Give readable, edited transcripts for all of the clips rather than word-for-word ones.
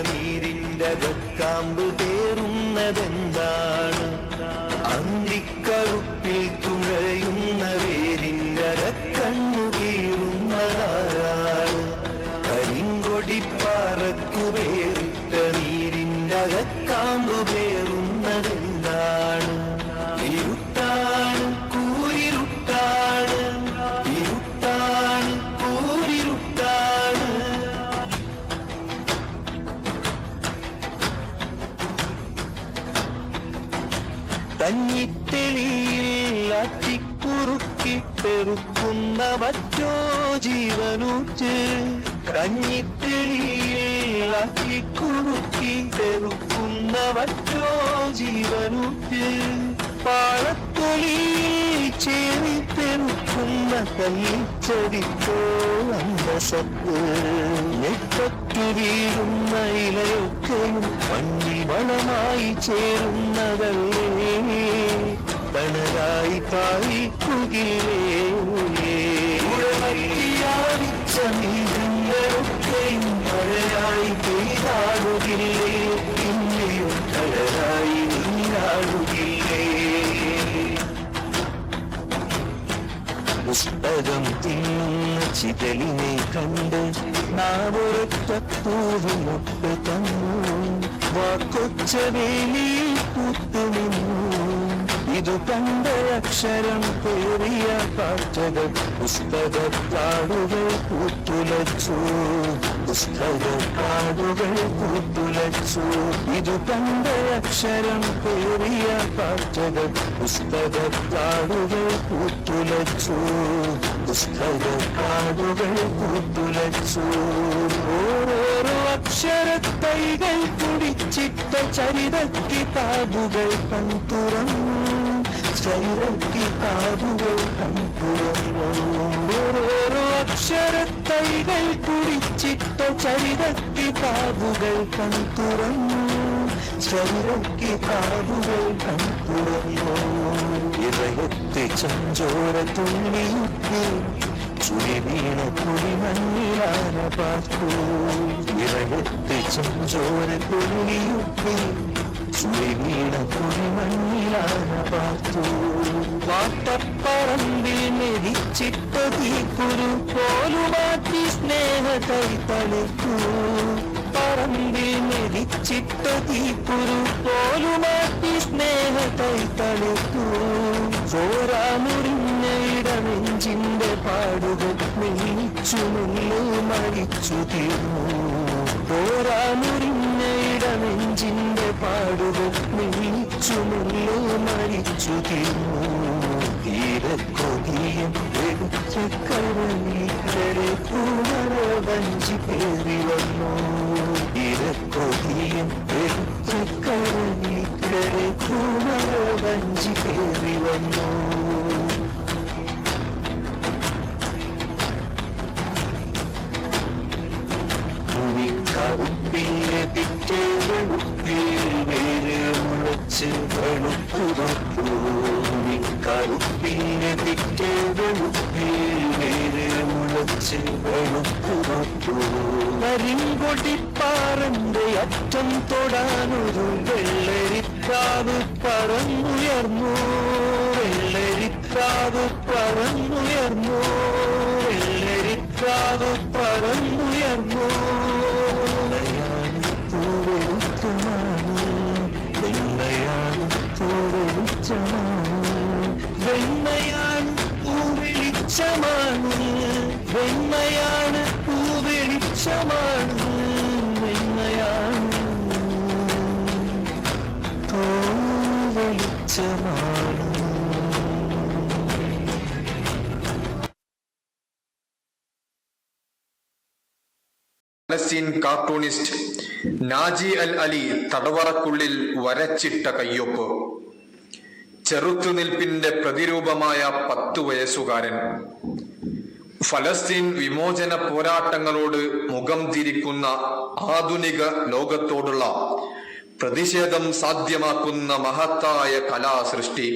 നീരിന്റെ കാമ്പ് പേറുന്നതെന്താണ്? അന്തിക്കറുപ്പിൽ തുഴയുന്ന വേരിന്റെ കണ്ണു കീറുന്നതാരാണ്? കരിങ്കൊടിപ്പാറക്കു പേരിട്ട നീരിന്റെ കാമ്പ് പേറുന്നതെന്താണ്? ഇരുട്ടാണ് കൂരിരുട്ടാണ്, ഇരുട്ടാണ് കൂരിരുട്ടാണ്. കഞ്ഞിത്തെളിയിൽ അത്തിക്കുറുക്കി പെറുക്കുന്ന മറ്റോ ജീവനൂറ്റ്. കഞ്ഞിത്തെളിയിൽ അത്തിക്കുറുക്കി പെറുക്കുന്ന മറ്റോ ജീവനൂറ്റ്. പാളത്തൊലിയിൽ ചേരി പെറുക്കുന്ന കല്ലിച്ചടിക്കോ അന്തസത്ത്. ഞെട്ടത്തു വീഴുന്ന ഇലയൊക്കെയും മഞ്ഞി വളമായി ചേരുന്നതല്ലേ? തണലായി തായിക്കുകിലേ? നീരൊക്കെയും മഴയായി പെയ്താടുകില്ലേ? ഇന്നെയും കടലായി നീരാടുകില്ലേ? പുസ്തകം തിന്നുന്ന ചിതലിനെ കണ്ട് നാവൊരൊറ്റപ്പൂവിനൊട്ട് തന്നു. വാക്കൊച്ച വേലിയിൽ പൂത്തുനിന്നു. ഇതു കണ്ട അക്ഷരം പേറിയ പാറ്റകൾ പുസ്തകപ്പാടുകൾ പൂത്തുലച്ചു. പുസ്തകപ്പാടുകൾ പൂത്തുലച്ചു. ഇതു കണ്ട അക്ഷരം പേറിയ പാറ്റകൾ പുസ്തകപ്പാടുകൾ പൂത്തുലച്ചു. പുസ്തകപ്പാടുകൾ പൂത്തുലച്ചു. ഓരോരോ അക്ഷരത്തൈകൾ കുടിച്ചിട്ട ചരിതക്കിതാബുകൾ കൺതുറന്നു. ചരിതക്കിതാബുകൾ കൺതുറന്നു. ഓരോരോ അക്ഷരത്തൈകൾ കുടിച്ചിട്ട ചരിതക്കിതാബുകൾ കൺതുറന്നു. ചരിതക്കിതാബുകൾ കൺതുറന്നു. ഇറയത്തെ ചഞ്ചോര തുള്ളിയുത്തി ചുഴി വീണ കുളിമണ്ണിലാന പാർത്തു. ഇറയത്തെ ചഞ്ചോര തുള്ളിയുത്തി ചുഴി വീണ കുളിമണ്ണിലാന പാർത്തു. വാട്ടപ്പറമ്പിൽ മെതിച്ചിട്ട തീക്കുരു പോലുമാറ്റി സ്നേഹതൈ തളിക്കൂ. പറമ്പിൽ മെതിച്ചിട്ട തീക്കുരു പോലുമാറ്റി സ്നേഹതൈ തളിക്കൂ. ചോരാമുറിഞ്ഞ ഇടനെഞ്ചിന്റെ പാടുകൾ മെല്ലിച്ചു മെല്ലെ മരിച്ചു തീർന്നു. ചോരാമുറിഞ്ഞ ഇടനെഞ്ചിന്റെ പാടുകൾ മെല്ലിച്ചു മെല്ലെ മരിച്ചു തീർന്നു. തീരക്കൊതിയും എടുത്ത കരളിക്കരെ പൂമരവഞ്ചി പേറി വന്നു. തീരക്കൊതിയും എടുത്ത കരളിക്കരെ പൂമരവഞ്ചി പേറി വന്നു. കറുപ്പിലെ പിറ്റേ വെളുപ്പിൽ വേര് മുളച്ച് വെളുപ്പുറത്തു. കറുപ്പിലെ പിറ്റേ വെളുപ്പിൽ വേര് മുളച്ച് വെളുപ്പുറത്തു. കരിങ്കൊടിപ്പാറന്റെ അറ്റം തൊടാനൊരു വെള്ളരിക്കാവ് പറന്നുയർന്നു. വെള്ളരിക്കാവ് പറന്നുയർന്നു. വെള്ളരിക്കാവ് പറന്നുയർന്നു. വെണ്ണയാണ് പൂവെളിച്ചമാണ്. വെണ്ണയാണ് പൂവെളിച്ചമാണ്. വെണ്ണയാണ് പൂവെളിച്ചമാണ്. ഫലസ്തീൻ കാർട്ടൂണിസ്റ്റ് നാജി അൽ അലി തടവറക്കുള്ളിൽ വരച്ചിട്ട കയ്യൊപ്പ്. ചെറുത്തുനിൽപ്പിന്റെ പ്രതിരൂപമായ 10 വയസ്സുകാരൻ. ഫലസ്തീൻ വിമോചന പോരാട്ടങ്ങളോട് മുഖം തിരിക്കുന്ന ആധുനിക ലോകത്തോടുള്ള പ്രതിഷേധം സാധ്യമാക്കുന്ന മഹത്തായ കലാസൃഷ്ടി.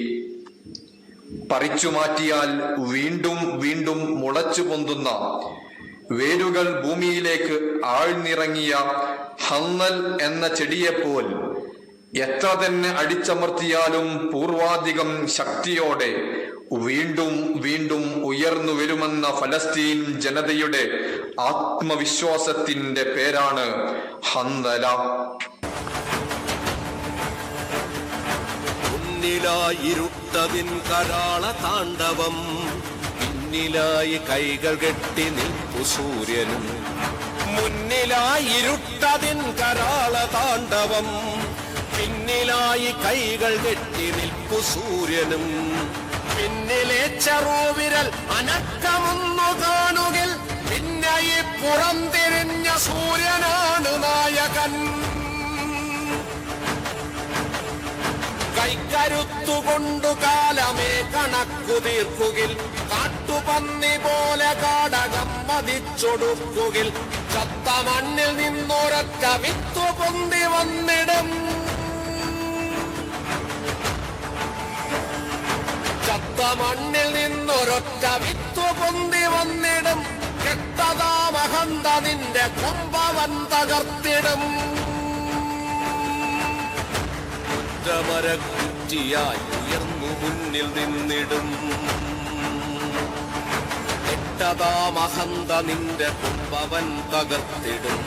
പറിച്ചു മാറ്റിയാൽ വീണ്ടും വീണ്ടും മുളച്ചു പൊന്തുന്ന വേരുകൾ ഭൂമിയിലേക്ക് ആഴ്ന്നിറങ്ങിയ ഹന്നൽ എന്ന ചെടിയെപ്പോൽ എത്ര തന്നെ അടിച്ചമർത്തിയാലും പൂർവാധികം ശക്തിയോടെ വീണ്ടും വീണ്ടും ഉയർന്നു വരുമെന്ന ഫലസ്തീൻ ജനതയുടെ ആത്മവിശ്വാസത്തിന്റെ പേരാണ് ഹന്നല. മുന്നിലായിരുട്ടതിൻ കരാള താണ്ഡവം, പിന്നിലായി കൈകൾ കെട്ടി നിൽപ്പു സൂര്യനും. മുന്നിലായിരുട്ടതിൻ കരാള താണ്ഡവം, പിന്നിലായി കൈകൾ കെട്ടി നിൽപ്പു സൂര്യനും. പിന്നിലെ ചെറുവിരൽ അനക്കമൊന്നു കാണുകിൽ പിന്നെ ഈ പുറംതിരിഞ്ഞ സൂര്യനാണ് നായകൻ. കൈക്കരുത്തുകൊണ്ടു കാലമേ കണക്കു തീർക്കുകിൽ, കാട്ടുപന്നി പോലെ കാടകം മതിച്ചൊടുക്കുകിൽ, ചത്ത മണ്ണിൽ നിന്നൊരൊറ്റ വിത്തു പൊന്തി വന്നിടും. ചത്ത മണ്ണിൽ നിന്നൊരൊറ്റ വിത്തു പൊന്തി വന്നിടും. കെട്ടതാമഹന്ത നിന്റെ കൊമ്പവൻ തകർത്തിടും. മരക്കുറ്റിയായി ഉയർന്നു മുന്നിൽ നിന്നിടും. കെട്ടതാമഹന്ത നിന്റെ കൊമ്പവൻ തകർത്തിടും.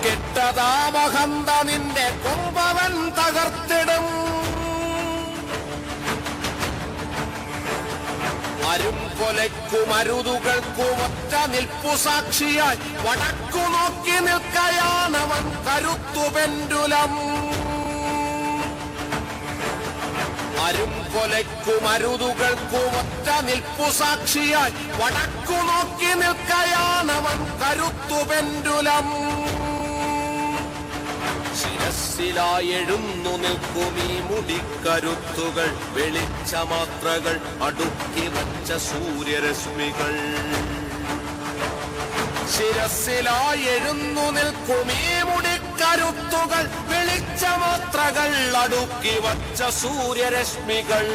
കെട്ടതാമഹന്ത നിന്റെ കൊമ്പവൻ തകർത്തിടും. അരും കൊലയ്ക്കും അരുതുകൾക്കും ഒറ്റ നിൽപ്പു സാക്ഷിയായി വടക്കു നോക്കി നിൽക്കയാണവൻ കരുത്തു പെൻഡുലം. അരും കൊലയ്ക്കും അരുതുകൾക്കും ഒറ്റ നിൽപ്പു സാക്ഷിയായി വടക്കു നോക്കി നിൽക്കയാണവൻ കരുത്തു പെൻഡുലം. ശിരസ്സിലായെഴുന്നു നിൽക്കും ഈ മുടിക്കരുത്തുകൾ, വെളിച്ചമാത്രകൾ അടുക്കി വച്ച സൂര്യരശ്മികൾ. ശിരസ്സിലായെഴുന്നു നിൽക്കും ഈ മുടിക്കരുത്തുകൾ, വെളിച്ചമാത്രകൾ അടുക്കി വച്ച സൂര്യരശ്മികൾ.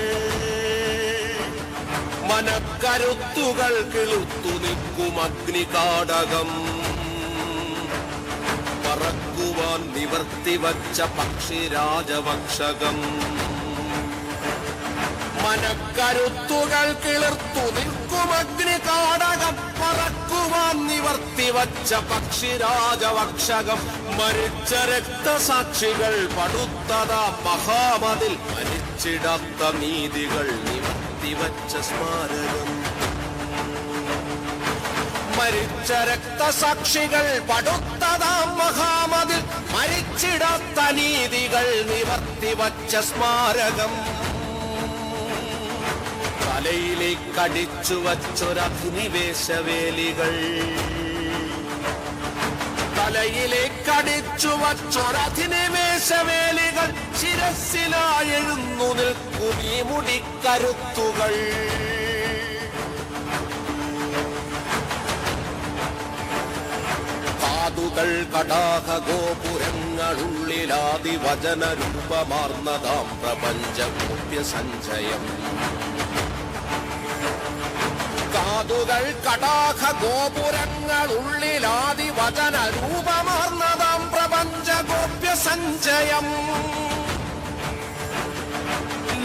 മനക്കരുത്തുകൾ കിളുത്തു നിൽക്കും അഗ്നികാടകം, പറക്കുവാൻ നിവർത്തിവച്ച പക്ഷിരാജവക്ഷകം. മനക്കരുത്തുകൾ കിളിർത്തു നിൽക്കും അഗ്നികാടകം, പറക്കുവാൻ നിവർത്തിവച്ച പക്ഷിരാജവക്ഷകം. മരിച്ച രക്തസാക്ഷികൾ പടുത്തതാ മഹാമതിൽ, മരിച്ചിടാത്ത നീതികൾ നിവർത്തിവച്ച സ്മാരകം. മരിച്ച രക്തസാക്ഷികൾ പടുത്തതാം മഹാമതിൽ, മരിച്ചിടാത്ത നീതികൾ നിവർത്തിവച്ച സ്മാരകം. തലയിലേക്കടിച്ചു വച്ചൊരധിനിവേശവേലികൾ, തലയിലേക്കടിച്ചു വച്ചൊരധിനിവേശവേലികൾ. ശിരസ്സിലായെഴുന്നു നിൽക്കും ഈ മുടിക്കരുത്തുകൾ. കാതുകൾ കടാഹ ഗോപുരങ്ങളുള്ളിലാദിവചന രൂപമാർന്നതാം പ്രപഞ്ചകോപ്യ സഞ്ചയം. കാതുകൾ കടാഹ ഗോപുരങ്ങളുള്ളിലാദിവചന രൂപമാർന്നതാം പ്രപഞ്ചകോപ്യ സഞ്ചയം.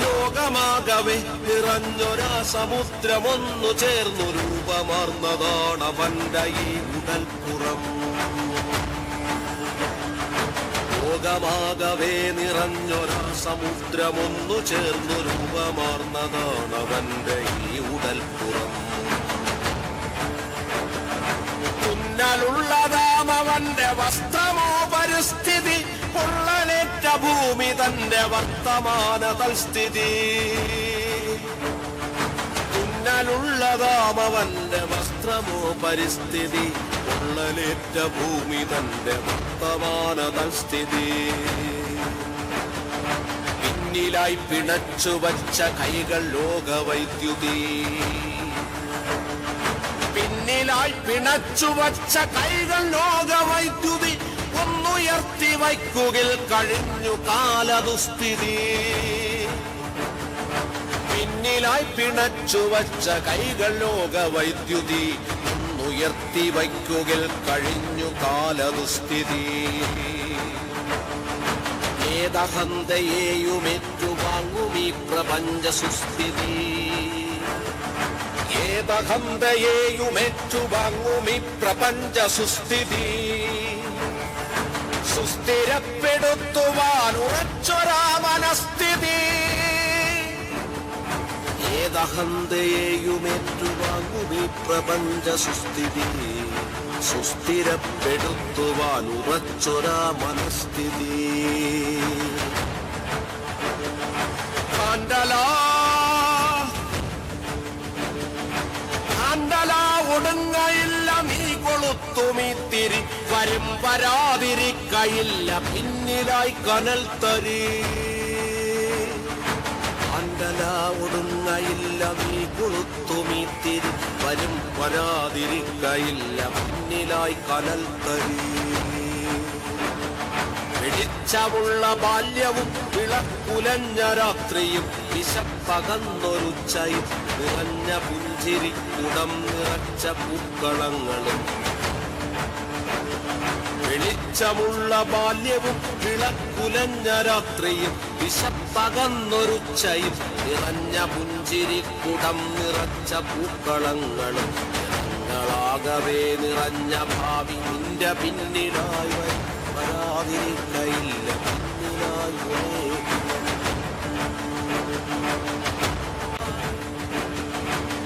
ലോകമാകവെ നിറഞ്ഞൊരാ സമുദ്രമൊന്നു ചേർന്നു രൂപമാർന്നതാണവന്റെ ഈ ഉടൽപ്പുറം. ലോകമാകവേ നിറഞ്ഞൊരാ സമുദ്രമൊന്നു ചേർന്നു രൂപമാർന്നതാണവന്റെ ഈ ഉടൽപ്പുറം. തുന്നലുള്ളതാമവന്റെ വസ്ത്രമോ പരിസ്ഥിതി, പൊള്ളലേറ്റ ഭൂമി തന്റെ വർത്തമാന തൽസ്ഥിതി. തുന്നലുള്ളതാമവന്റെ വസ്ത്രമോ പരിസ്ഥിതി, പൊള്ളലേറ്റ ഭൂമി തന്റെ വർത്തമാന തൽസ്ഥിതി. പിന്നിലായി പിണച്ചു വച്ച കൈകൾ ലോകവൈദ്യുതി, പിന്നിലായി പിണച്ചു വച്ച കൈകൾ ലോകവൈദ്യുതി. ഒന്നുയർത്തി വയ്ക്കുകിൽ കഴിഞ്ഞു കാലദുസ്ഥിതി. പിന്നിലായി പിണച്ചു വച്ച കൈകൾ ലോകവൈദ്യുതി ഒന്നുയർത്തി വയ്ക്കുകിൽ കഴിഞ്ഞു കാലദുസ്ഥിതി. ഏതഹന്തയേയുമേറ്റുവാങ്ങും ഈ പ്രപഞ്ച സുസ്ഥിതി. ഏതഹന്തയേയുമേറ്റുവാങ്ങും ഈ പ്രപഞ്ച സുസ്ഥിതി. സുസ്ഥിരപ്പെടുത്തുവാൻ ഉറച്ചൊരാ മനസ്ഥിതി. ഏതഹന്തയേയുമേറ്റുവാങ്ങും ഈ പ്രപഞ്ച സുസ്ഥിതി. സുസ്ഥിരപ്പെടുത്തുവാൻ ഉറച്ചൊരാ മനസ്ഥിതി. ഒടുങ്ങയില്ല നീ കൊളുത്തുമീത്തിരി വരും വരാതിരിക്കയില്ല പിന്നിലായി കനൽ തരി. അണ്ടല ഒടുങ്ങയില്ല നീ കൊളുത്തുമീത്തിരി വരും വരാതിരിക്കയില്ല പിന്നിലായി കനൽ തരി. വെളിച്ചമുള്ള ബാല്യവും വിളക്കുലഞ്ഞ രാത്രിയും വിശപ്പകന്നൊരുച്ചയും നിറഞ്ഞ പുഞ്ചിരിക്കുടം നിറച്ച പൂക്കളങ്ങളും. വെളിച്ചമുള്ള ബാല്യവും വിളക്കുലഞ്ഞ രാത്രിയും വിശപ്പകന്നൊരുച്ചയും നിറഞ്ഞ പുഞ്ചിരിക്കുടം നിറച്ച പൂക്കളങ്ങളും. ജനങ്ങളാകവേ നിറഞ്ഞ ഭാവി നിന്റെ പിന്നിലായി വരാതിരിക്കയില്ല പിന്നിലായി.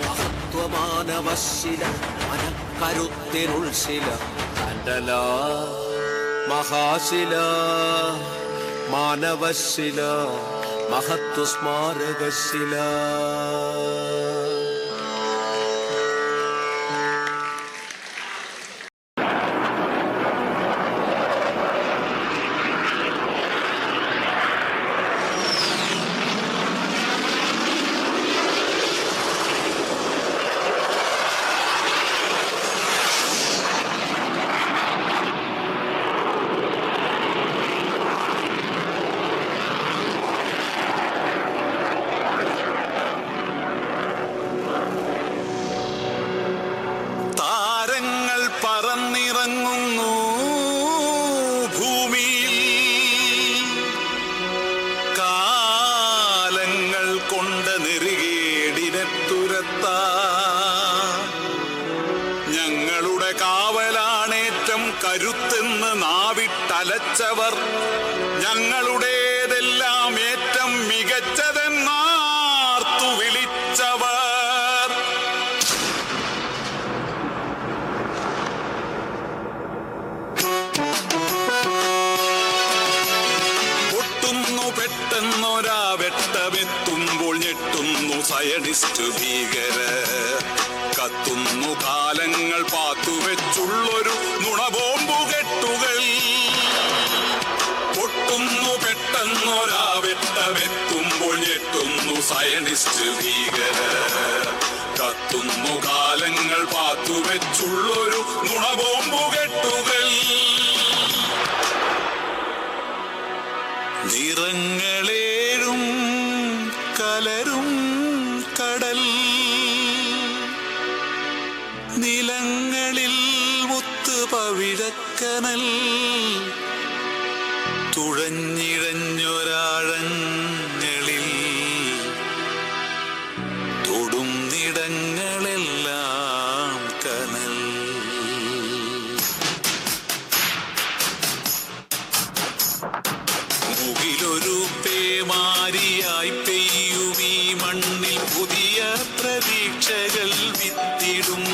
മഹത്വമാനവശ്ശില മനക്കരുത്തിനുൾശില അണ്ടല മഹാശില മാനവശ്ശില മഹത്വസ്മാരകശില. പറന്നിറങ്ങുന്നു ഭൂമിയിൽ കാലങ്ങൾ കൊണ്ട നെറികേടിനെ തുരത്താൻ. ഞങ്ങളുടെ കാവലാണേറ്റം കരുത്തെന്ന് നാവിട്ടലച്ചവർ ഞങ്ങളുടേതെല്ലാം ഏറ്റം മികച്ചതെന്നാർത്തു വിളിച്ചവർ. പെട്ടെന്നൊരാ വെട്ടമെത്തുമ്പോൾ ഞെട്ടുന്നു സയനിസ്റ്റ് ഭീകര. കത്തുന്നു കാലങ്ങൾ പാത്തുവെച്ചുള്ളൊരു നുണബോംബുകെട്ടുകൾ. പൊട്ടുന്നു പെട്ടെന്നൊരാ വെട്ടമെത്തുമ്പോൾ ഞെട്ടുന്നു സയനിസ്റ്റ് ഭീകര. കത്തുന്നു കാലങ്ങൾ പാത്തുവെച്ചുള്ളൊരു നുണബോംബുകെട്ടുകൾ. നിറങ്ങളേഴും കലരും കടൽ നിലങ്ങളിൽ മുത്ത് പവിഴക്കനൽ തുഴഞ്ഞിഴഞ്ഞൊരാഴങ്ങളിൽ തൊടുന്നിടങ്ങളെല്ലാം കനൽ. മുകിലൊരു പേമാരിയായി പെയ്യും ഈ മണ്ണിൽ പുതിയ പ്രതീക്ഷകൾ വിത്തിടും.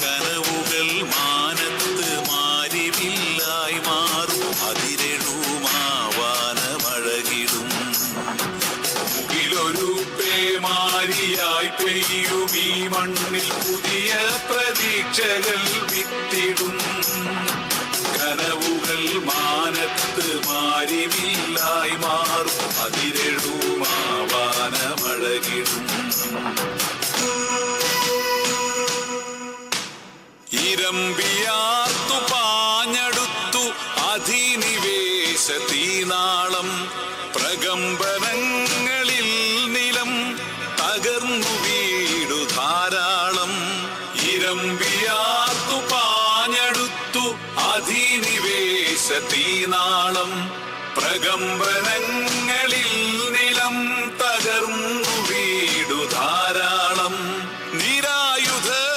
കനവുകൾ മാനത്ത് മാരിവില്ലായി മാറും അതിരെഴുമാവാനമഴകിടും. മുകിലൊരു പേമാരിയായി പെയ്യും ഈ മണ്ണിൽ പുതിയ പ്രതീക്ഷകൾ വിത്തിടും. കനവുകൾ മാനത്ത് മാരിവില്ലായി മാറും അതിരെഴുമാവാനമഴകിടും. ഇരമ്പിയാർത്തു പാഞ്ഞടുത്തു അധിനിവേശ തീനാളം. പ്രകമ്പനങ്ങളിൽ നിലം തീനാളം പ്രകമ്പനങ്ങളിൽ നിലം തകർന്നു വീടു ധാരാളം നിരായുധർ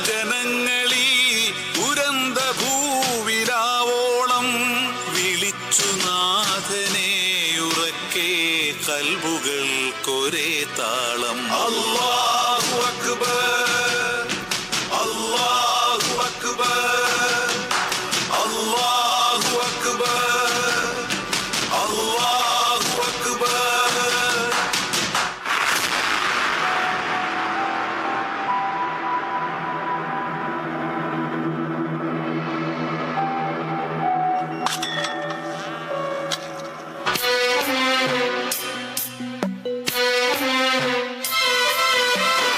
ജനങ്ങളീ ദുരന്ത ഭൂവിലാവോളം വിളിച്ചു നാഥനെ ഉറക്കെ കൽബുകൾക്കൊരേ താളം അല്ലാഹു അക്ബർ അല്ലാഹു അക്ബർ അല്ലാഹു അക്ബർ അല്ലാഹു അക്ബർ.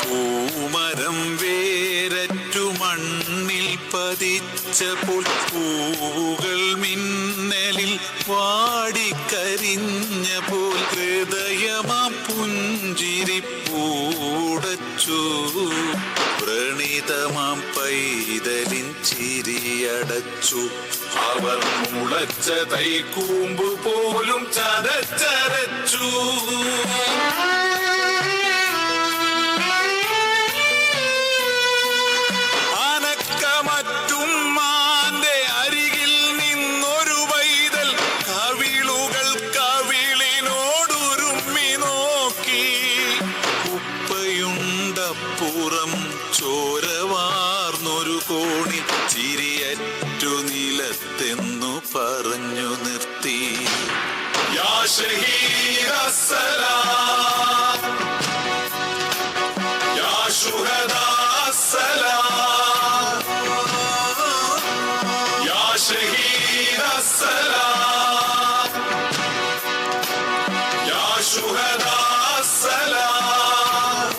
പൂമരം വേരറ്റു മണ്ണിൽ പതിച്ചപ്പോൾ പൂവുകൾ മിന്നലിൽ വാടിക്കരിഞ്ഞ പോൽ ഹൃദയമാം പുഞ്ചിരിപ്പൂടച്ചു വ്രണിതമാം പൈതലിൻ ചിരിയടച്ചു അവർ മുളച്ച തൈക്കൂമ്പ് പോലും ചതച്ചരച്ചു മറ്റുമ്മാന്റെ അരികിൽ നിന്നൊരു വൈതൽ കവിളുകൾ കവിളിനോടുരുമ്മി നോക്കി ഉപ്പയുണ്ടപ്പുറം ചോരവാർന്നൊരു കോണി ചിരിയറ്റു നിലത്തെന്നു പറഞ്ഞു നിർത്തി യാ ശഹീദ സലാം യാ ശുഹദാ സലാം شهيد السلام يا شهداء السلام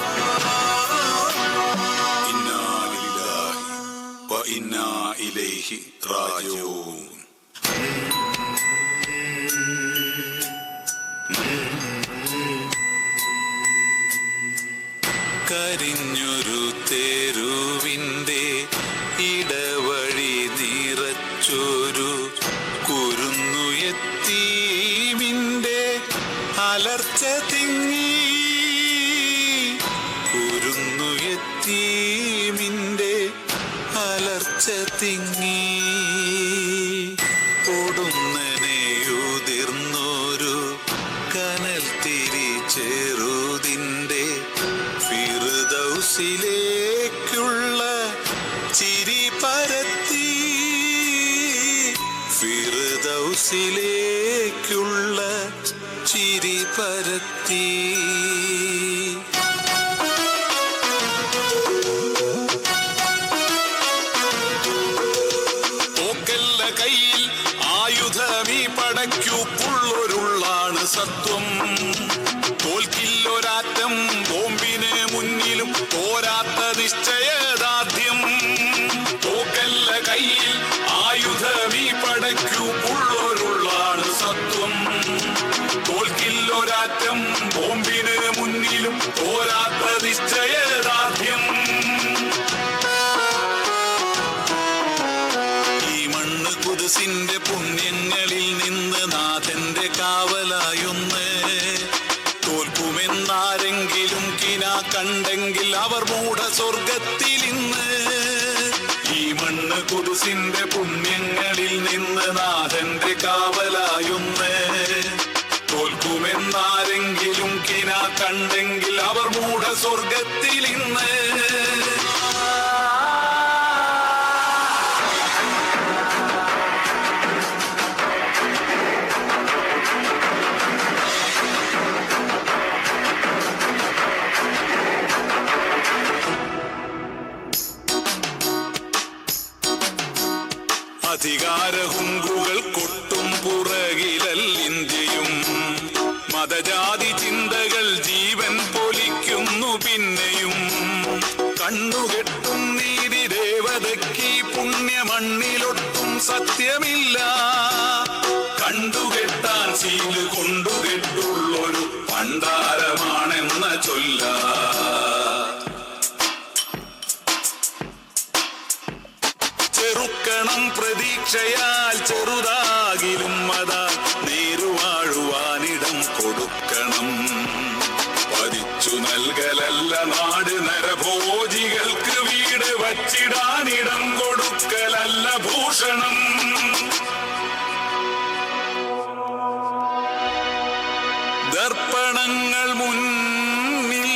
إنا لله وإنا إليه راجعون. കരിഞ്ഞൊരു തെരുവിൻ്റെ ഇടവഴി നിറച്ചൊരു കുരുന്നുയത്തീമിൻ്റെ അലർച്ച തിങ്ങി കുരുന്നുയത്തീമിൻ്റെ അലർച്ച തിങ്ങി കൊടുന്നനെയുതിർന്നൊരു കനൽ തിരി ചെറുതിൻ്റെ ഫിർദൗസിലേക്കുള്ള ചിരി പരത്തി ഫിർദൗസിലേക്കുള്ള ചിരി പരത്തി തോക്കല്ല കയ്യിൽ ആയുധമീ പടയ്ക്കു പുള്ളൊരുള്ളാണ് സത്വം തോൽക്കില്ലൊരാറ്റം ബോംബിന് മുന്നിലും പോരാത്ത നിശ്ചയദാർഢ്യം തോക്കല്ല കയ്യിൽ ആയുധമീ പടയ്ക്കു പുള്ളൊരുള്ളാണ് സത്വം തോൽക്കില്ലൊരാറ്റം ബോംബിന് മുന്നിലും പോരാത്ത നിശ്ചയദാർഢ്യം ഈ മണ്ണ് ഖുദ്സിന്റെ പുണ്യങ്ങളിൽ നിന്ന് നാഥന്റെ കാവലായൊന്ന് തോൽക്കുമെന്നാരെങ്കിലും കിന കണ്ടെങ്കിൽ അവർ മൂഢ സ്വർഗത്തിൽ ഇന്ന് ഈ മണ്ണ് ഖുദ്സിന്റെ പുണ്യങ്ങളിൽ നിന്ന് നാഥന്റെ കാവലായൊന്ന് തോൽക്കുമെന്നാരെങ്കിലും കിന കണ്ടെങ്കിൽ അവർ മൂഢ സ്വർഗത്തിൽ ഇന്ന് അധികാരഹുങ്കുകൾ കൊട്ടും പുറകിലല്ലിന്ത്യയും മതജാതി ചിന്തകൾ ജീവൻ പൊലിക്കുന്നു പിന്നെയും കണ്ണുകെട്ടും നീതി ദേവതയ്ക്ക് പുണ്യമണ്ണിലൊട്ടും സത്യമില്ല കണ്ടുകെട്ടാൻ സീല് കൊണ്ടുകെട്ടുള്ളൊരു പണ്ടാരമാണെന്ന ചൊല്ല ചെറുക്കണം പ്രതീക്ഷയാൽ ചെറുതാ ആകിലും അതാ നേരുവാഴുവാനിടം കൊടുക്കണം. പതിച്ചു നൽകലല്ല നാട് നരഭോജികൾക്ക് വീട് വച്ചിടാനിടം കൊടുക്കലല്ല ഭൂഷണം. ദർപ്പണങ്ങൾ മുന്നിൽ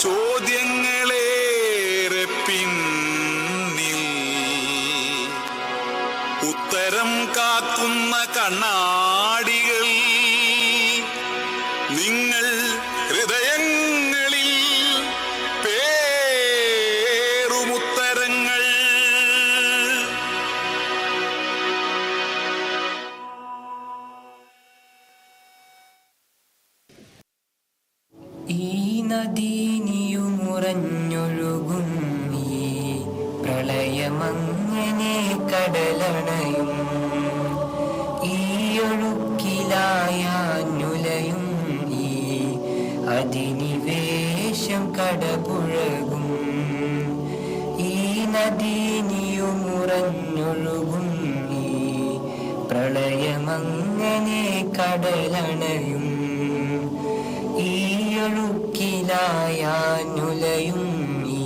ചോദ്യങ്ങളേറെ പിന്നിൽ ഉത്തരം കാക്കുന്ന കണ്ണാടികൾ നിങ്ങൾ ഹൃദയങ്ങളിൽ പേറുമുത്തരങ്ങൾ. ഈ നദീനിയുമുറഞ്ഞൊഴുകും ഈ പ്രളയമങ്ങനെ കടലണയും. ഈ ഒഴുക്കിലായാനുലയും ഈ അധിനിവേശം കടപുഴകും. ഈ നദീനിയുമുറഞ്ഞൊഴുകും ഈ പ്രളയമങ്ങനെ കടലണയും. ഈ ഒഴുക്കിലായാനുലയും ഈ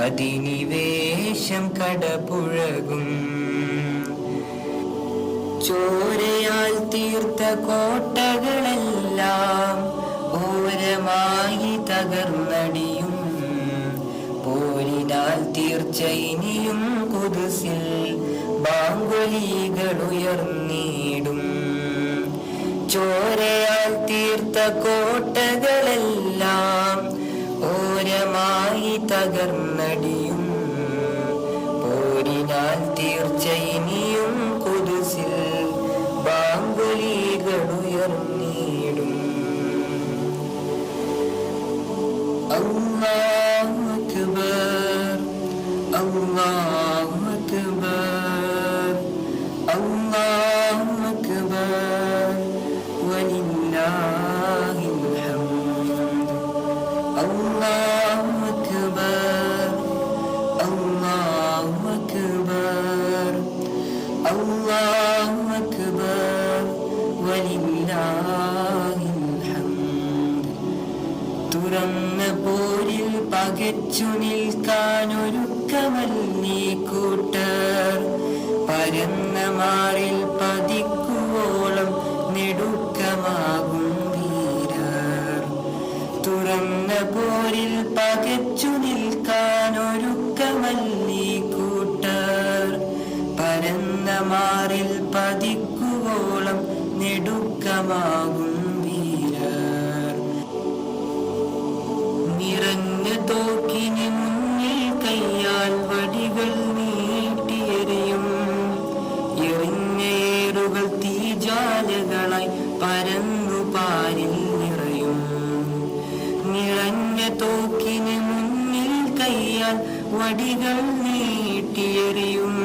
അധിനിവേശം കടപുഴകും. ചോരയാൽ തീർത്ത കോട്ടകളെല്ലാം ഓരമായി തകർന്നടിയും. പോരിനാൽ തീർച്ച ഇനിയും കുദ്സിൽ ബാങ്കുലികൾ ഉയർന്നിടും. ചോരയാൽ തീർത്ത കോട്ടകളെല്ലാം ഓരമായി തകർന്നടിയും. പോരിനാൽ തീർച്ച ഇനിയും കുദ്സിൽ ബാങ്കുലികൾ ഉയർന്നിടും. അല്ലാഹു അക്ബർ, അല്ലാഹു അക്ബർ, അല്ലാഹു അക്ബർ, വലില്ലാഹിൽ ഹംദ്. അല്ലാഹു അക്ബർ, അല്ലാഹു അക്ബർ, അല്ലാഹു അക്ബർ, വലില്ലാഹിൽ ഹംദ്. തുറന്ന പോരിൽ പകച്ചു നിൽക്കാനൊരുക്കമല്ലീ കൂട്ടർ. പരന്ന മാറിൽ പതിക്കുവോളം നെടുക്കമാകും വീരർ. തുറന്ന പോരിൽ പകച്ചു നിൽക്കാനൊരുക്കമല്ലീ കൂട്ടർ. പരന്ന മാറിൽ പതിക്കുവോളം നെടുക്കമാകും വീരർ. നിറഞ്ഞ തോക്കിന് മുന്നിൽ കയ്യാൽ വടികൾ നീട്ടിയെറിയും. എറിഞ്ഞേറുകൾ തീജാലകളായി പരന്നു പാരിൽ നിറയും. നിറഞ്ഞ തോക്കിന് മുന്നിൽ കയ്യാൽ വടികൾ നീട്ടിയെറിയും.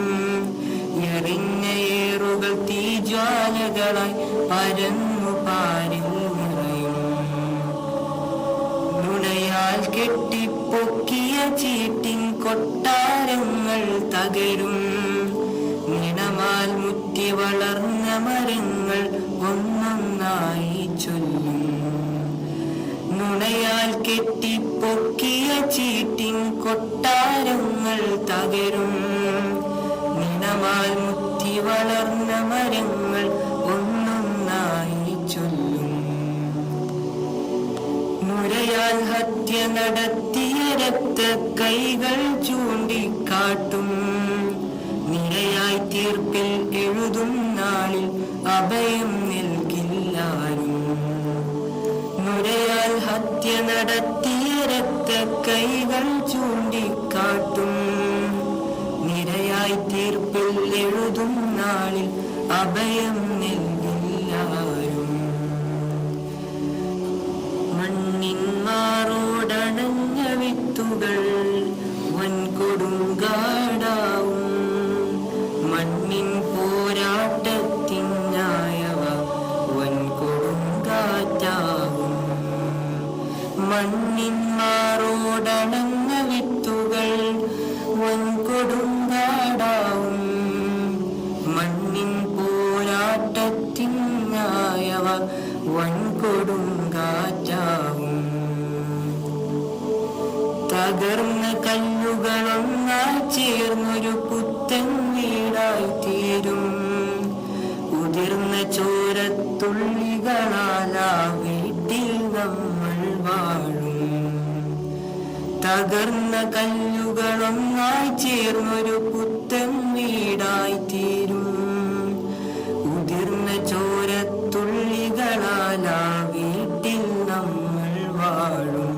എറിഞ്ഞേറുകൾ തീജ്വാലകളായി പരന്നു പാരിൽ നിറയും. നുണയാൽ കെട്ടിപ്പൊക്കിയ ചീട്ടിൻ കൊട്ടാരങ്ങൾ തകരും. നിണമാൽ മുറ്റി വളർന്ന മരങ്ങൾ ഒന്നൊന്നായി ചൊല്ലും. നുണയാൽ കെട്ടിപ്പൊക്കിയ ചീട്ടിൻ കൊട്ടാരങ്ങൾ തകരും. നിണമാൽ മുറ്റി വളർന്ന മരങ്ങൾ ഒന്നൊന്നായി ചൊല്ലും. നുരയാൽ ഹത്യ നടത്തിയ രക്ത കൈകൾ ചൂണ്ടിക്കാട്ടും. നിരയായി തീർപ്പിൽ എഴുതും നാളിൽ അഭയം നൽകില്ലാരും. നുരയാൽ ഹത്യ നടത്തിയ രക്ത കൈകൾ ചൂണ്ടിക്കാട്ടും. നിരയായി തീർപ്പിൽ എഴുതും നാളിൽ അഭയം നൽകില്ലാരും. മണ്ണിൻ മാറോടണഞ്ഞ വിത്തുകൾ വൻകൊടുങ്കാടാവും. മണ്ണിൻ പോരാട്ടത്തിനായവ വൻകൊടുങ്കാറ്റാവും. മണ്ണിൻ മാറോടണഞ്ഞ വിത്തുകൾ വൻകൊടുങ്കാടാവും. വൻകൊടുങ്കാറ്റാവും. തകർന്ന കല്ലുകളൊന്നായി ചേർന്നൊരു പുത്തൻ വീടായി തീരും. ഉതിർന്ന ചോരത്തുള്ളികളാൽ ആ വീട്ടിൽ നമ്മൾ വാഴും. തകർന്ന കല്ലുകളൊന്നായി ചേർന്നൊരു പുത്തൻ വീടായി തീരും. ഉതിർന്ന ചോരത്തുള്ളികളാൽ ആ വീട്ടിൽ നമ്മൾ വാഴും.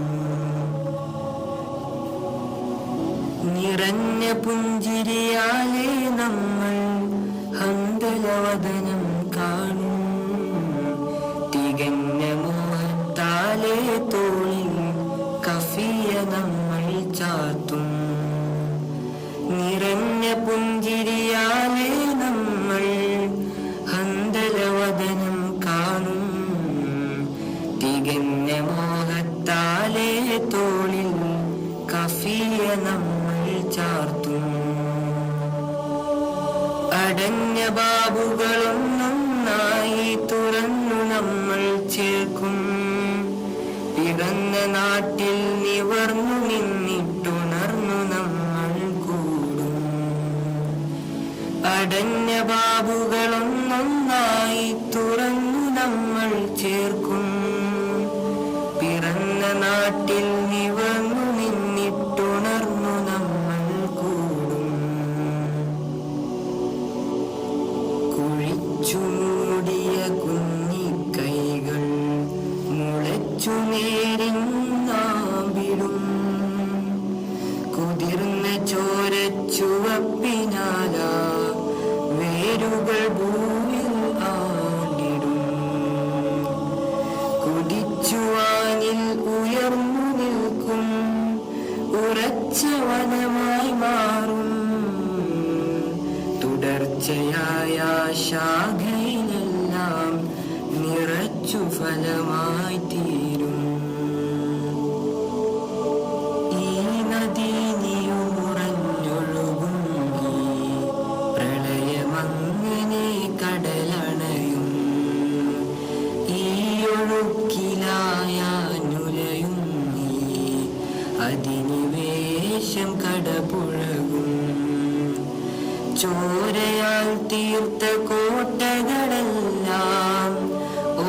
നിറഞ്ഞ പുഞ്ചിരിയാലെ നമ്മൾ ഹന്തലവദനം കാണും. തികഞ്ഞ മോഹത്താലെ തോളിൽ കഫിയ നമ്മൾ ചാത്തും. നിറഞ്ഞ പുഞ്ചിരിയാലെ നമ്മൾ ഹന്തലവദനം കാണും. തികഞ്ഞ മോഹത്താലെ തോളിൽ കഫിയ നമ്മൾ ചാർത്തും. അടഞ്ഞ ബാബുകളൊന്നൊന്നായി തുറന്നു നമ്മൾ ചേർക്കും. പിറന്ന നാട്ടിൽ നിവർന്നു നിന്നിട്ടുണർന്നു നമ്മൾ കൂടും. അടഞ്ഞ ബാബുകളൊന്നൊന്നായി തുറന്നു നമ്മൾ ചേർക്കും. പിറന്ന നാട്ടിൽ നിവർന്നു നിന്നിട്ടുണർന്നു നമ്മൾ കൂടും. കുഴിച്ചു മൂടിയ കുഞ്ഞിക്കൈകൾ മുളച്ചു നേരിന്നാവിടും. കുതിർന്ന ചോരച്ചുവപ്പിനാല വേരുകൾ ഭൂമിൽ ആണ്ടിടും. കുതിച്ചുവാനിൽ ഉയർന്നു നിൽക്കും ഉറച്ച വനമായി മാറും. തുടർച്ചയായ ശാഖയിലെല്ലാം നിറച്ചു ഫലമായി തീരും. ഈ നദി നീയുറഞ്ഞൊഴുകും. പ്രളയമങ്ങനെ കടലണയും. ഈ ഒഴുക്കിലായാനുലയും നീ അധിനിവേശം കടപുഴകും. ചോരയാൽ തീർത്ത കോട്ടകളെല്ലാം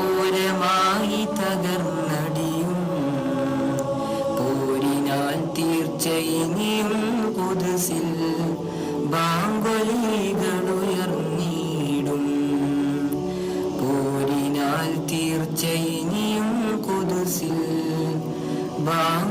ഓരമായി തകർന്നടിയും. പോരിനാൽ തീർച്ച ഇനിയും കുദ്സിൽ ബാങ്കൊലികളുയർന്നിടും. പോരിനാൽ തീർച്ച ഇനിയും കുദ്സിൽ ബാങ്കൊലികളുയർന്നിടും.